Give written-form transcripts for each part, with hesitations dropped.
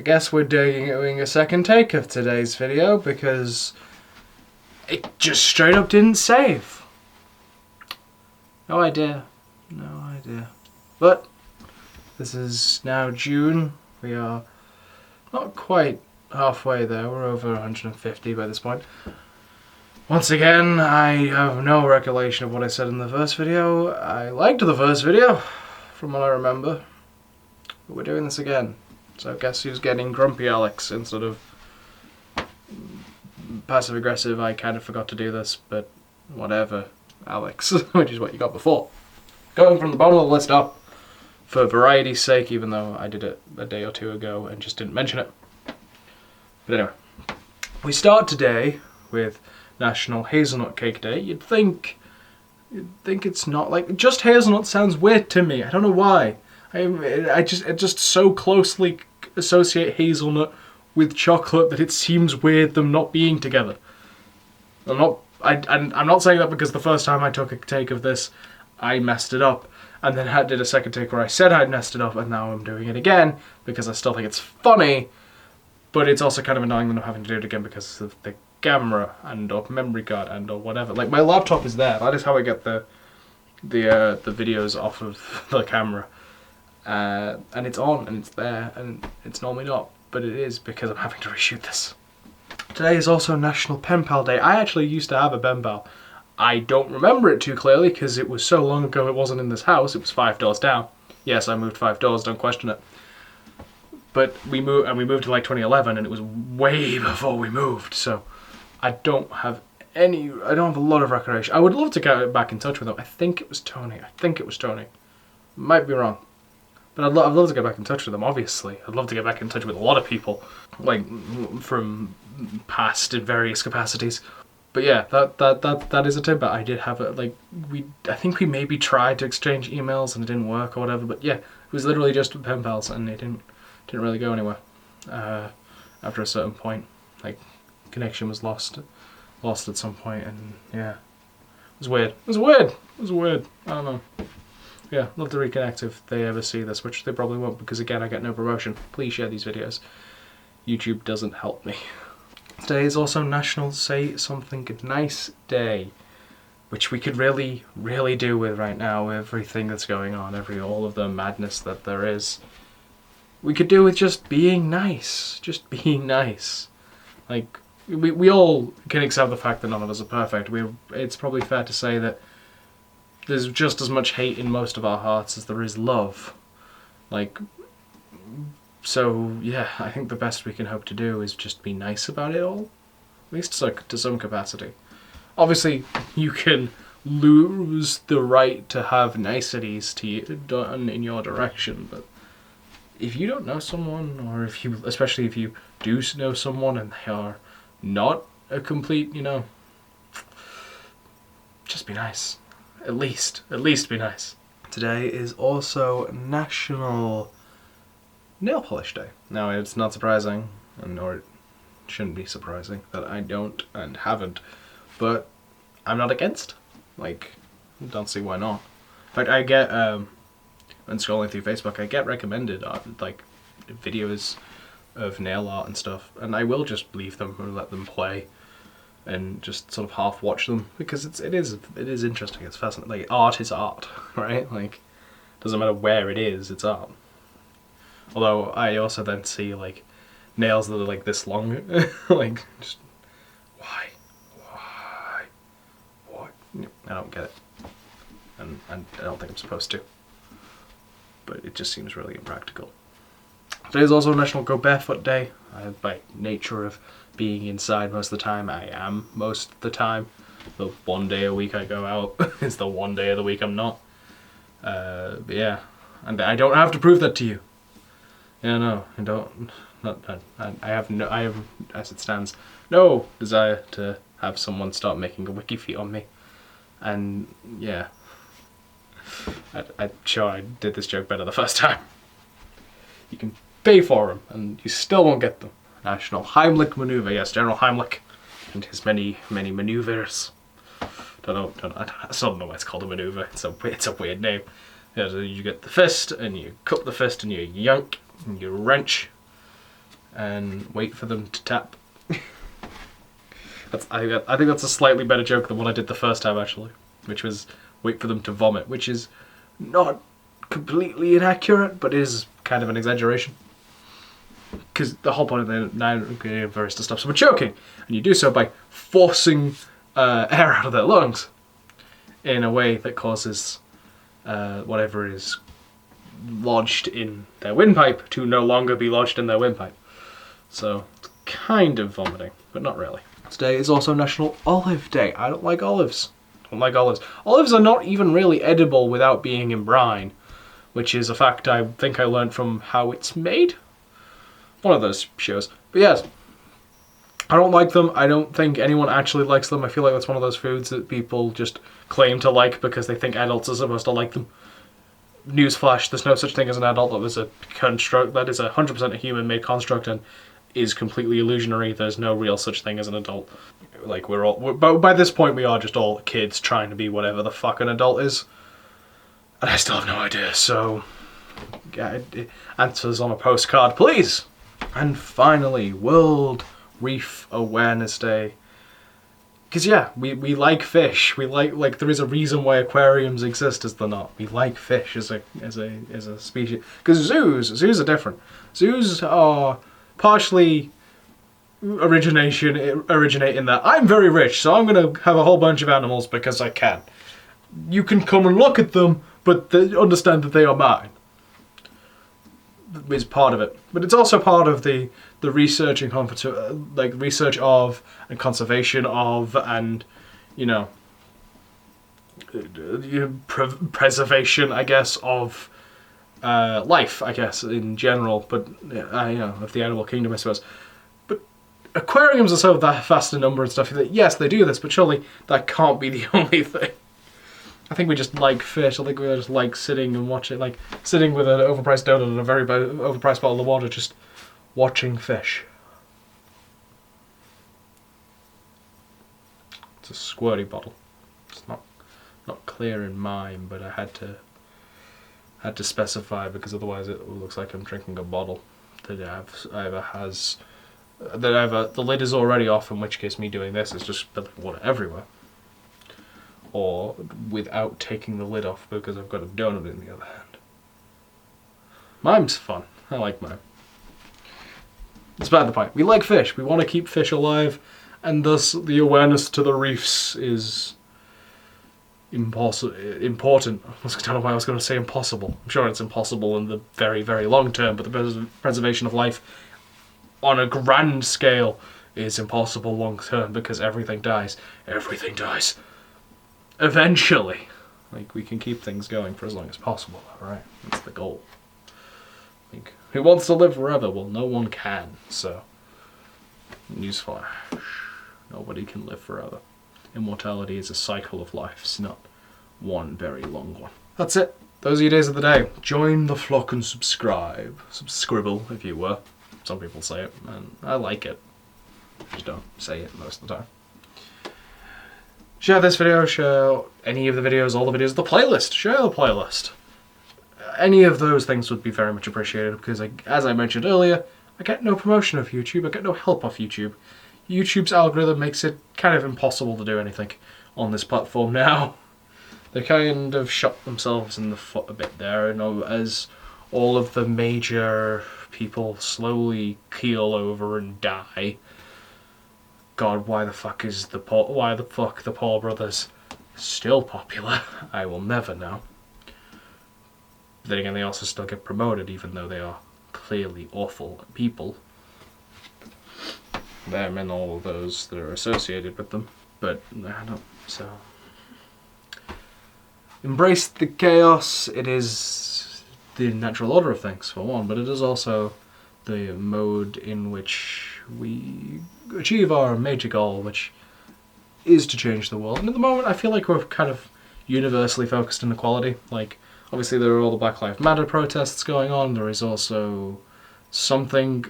I guess we're doing a second take of today's video because it just straight up didn't save. No idea. No idea. But this is now June. We are not quite halfway there. We're over 150 by this point. Once again, I have no recollection of what I said in the first video. I liked the first video, from what I remember. But we're doing this again. So guess who's getting grumpy, Alex, instead of passive aggressive. I kind of forgot to do this, but whatever, Alex, which is what you got before. Going from the bottom of the list up, for variety's sake, even though I did it a day or two ago and just didn't mention it. But anyway, we start today with National Hazelnut Cake Day. You'd think it's not like, just hazelnut sounds weird to me. I don't know why. I just so closely associate hazelnut with chocolate that it seems weird them not being together. I'm not saying that because the first time I took a take of this, I messed it up, and then I did a second take where I said I'd messed it up, and now I'm doing it again because I still think it's funny, but it's also kind of annoying that I'm having to do it again because of the camera and or memory card and or whatever. Like, my laptop is there. That is how I get the videos off of the camera. And it's on, and it's there, and it's normally not, but it is because I'm having to reshoot this. Today is also National Penpal Day. I actually used to have a Penpal. I don't remember it too clearly because it was so long ago it wasn't in this house. It was 5 doors down. Yes, I moved 5 doors, don't question it. But we moved in like 2011, and it was way before we moved, so I don't have a lot of recollection. I would love to get back in touch with them. I think it was Tony. Might be wrong. But I'd love to get back in touch with them, obviously. I'd love to get back in touch with a lot of people, like, from past in various capacities. But yeah, that is a tip. I did have it, like, I think we maybe tried to exchange emails and it didn't work or whatever, but yeah, it was literally just pen pals and it didn't really go anywhere. After a certain point, like, connection was lost at some point, and yeah, it was weird. I don't know. Yeah, love to reconnect if they ever see this, which they probably won't because, again, I get no promotion. Please share these videos. YouTube doesn't help me. Today is also National Say Something Nice Day, which we could really, really do with right now. Everything that's going on, all of the madness that there is. We could do with just being nice. Just being nice. Like, we all can accept the fact that none of us are perfect. It's probably fair to say that there's just as much hate in most of our hearts as there is love. Like, so yeah, I think the best we can hope to do is just be nice about it all. At least to some capacity. Obviously, you can lose the right to have niceties done in your direction, but if you don't know someone, or especially if you do know someone and they are not a complete, just be nice. At least be nice. Today is also National Nail Polish Day. Now, it's not surprising, nor it shouldn't be surprising, that I don't and haven't, but I'm not against. Like, don't see why not. In fact, I get, when scrolling through Facebook, I get recommended, like, videos of nail art and stuff, and I will just leave them or let them play and just sort of half watch them because it is interesting. It's fascinating. Like, art is art, right? Like, doesn't matter where it is, it's art. Although I also then see like nails that are like this long, like, just why? I don't get it, and I don't think I'm supposed to. But it just seems really impractical. Today is also National Go Barefoot Day. By nature of being inside most of the time, I am most of the time. The one day a week I go out is the one day of the week I'm not. But yeah, and I don't have to prove that to you. Yeah, no, I don't. I have, as it stands, no desire to have someone start making a wiki feet on me. And yeah, I'm sure I did this joke better the first time. You can pay for them, and you still won't get them. National Heimlich maneuver, yes, General Heimlich, and his many maneuvers. I still don't know why it's called a maneuver. It's a weird name. Yeah, so you get the fist, and you cup the fist, and you yank, and you wrench, and wait for them to tap. I think that's a slightly better joke than what I did the first time, actually, which was wait for them to vomit, which is not completely inaccurate, but is kind of an exaggeration. Because the whole point of the nitrogen virus to stop someone choking, and you do so by forcing air out of their lungs in a way that causes whatever is lodged in their windpipe to no longer be lodged in their windpipe. So it's kind of vomiting, but not really. Today is also National Olive Day. I don't like olives. I don't like olives. Olives are not even really edible without being in brine, which is a fact I think I learned from How It's Made. One of those shows. But yes, I don't like them. I don't think anyone actually likes them. I feel like that's one of those foods that people just claim to like because they think adults are supposed to like them. Newsflash, there's no such thing as an adult. That is a construct. That is 100% a human-made construct and is completely illusionary. There's no real such thing as an adult. Like, but by this point we are just all kids trying to be whatever the fuck an adult is. And I still have no idea, so answers on a postcard, please. And finally, World Reef Awareness Day. Because yeah, we like fish. We like there is a reason why aquariums exist, is there not? We like fish as a species. Because zoos are different. Zoos are partially originate in that I'm very rich, so I'm gonna have a whole bunch of animals because I can. You can come and look at them, but understand that they are mine. Is part of it, but it's also part of the research and research of and conservation of and preservation, I guess, of life, I guess, in general, but of the animal kingdom, I suppose. But aquariums are so vast in number and stuff that yes, they do this, but surely that can't be the only thing. I think we just like fish. I think we just like sitting and watching, like sitting with an overpriced donut and a very overpriced bottle of water, just watching fish. It's a squirty bottle. It's not clear in mine, but I had to specify because otherwise it looks like I'm drinking a bottle that the lid is already off. In which case, me doing this is just spilling water everywhere. Or without taking the lid off because I've got a donut in the other hand. Mime's fun. I like mime. Despite the point, we like fish. We want to keep fish alive, and thus the awareness to the reefs is important. I don't know why I was going to say impossible. I'm sure it's impossible in the very, very long term, but the preservation of life on a grand scale is impossible long term because everything dies. Everything dies. Eventually. Like, we can keep things going for as long as possible, right? That's the goal. Like, who wants to live forever? Well, no one can, so... Newsflash. Nobody can live forever. Immortality is a cycle of lives, not one very long one. That's it. Those are your days of the day. Join the flock and subscribe. Subscribble, if you were. Some people say it, and I like it. Just don't say it most of the time. Share this video, share any of the videos, all the videos, the playlist, share the playlist. Any of those things would be very much appreciated because, as I mentioned earlier, I get no promotion of YouTube, I get no help off YouTube. YouTube's algorithm makes it kind of impossible to do anything on this platform now. They kind of shot themselves in the foot a bit there, as all of the major people slowly keel over and die. God, why the fuck the Paul brothers still popular? I will never know. But then again, they also still get promoted, even though they are clearly awful people. Them and all of those that are associated with them. But I don't. So embrace the chaos. It is the natural order of things, for one, but it is also the mode in which we achieve our major goal, which is to change the world. And at the moment, I feel like we're kind of universally focused on equality. Like, obviously there are all the Black Lives Matter protests going on. There is also something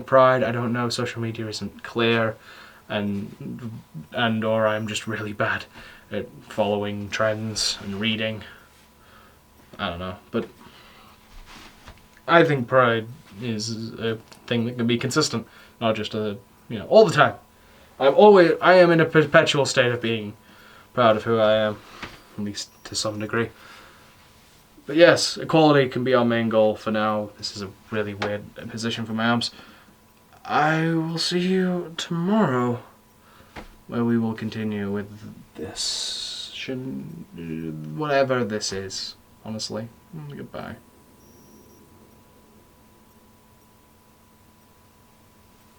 pride. I don't know. Social media isn't clear, and or I'm just really bad at following trends and reading. I don't know, but I think pride is a thing that can be consistent, not just all the time. I am in a perpetual state of being proud of who I am, at least to some degree. But yes, equality can be our main goal for now. This is a really weird position for my arms. I will see you tomorrow, where we will continue with this, whatever this is, honestly. Goodbye.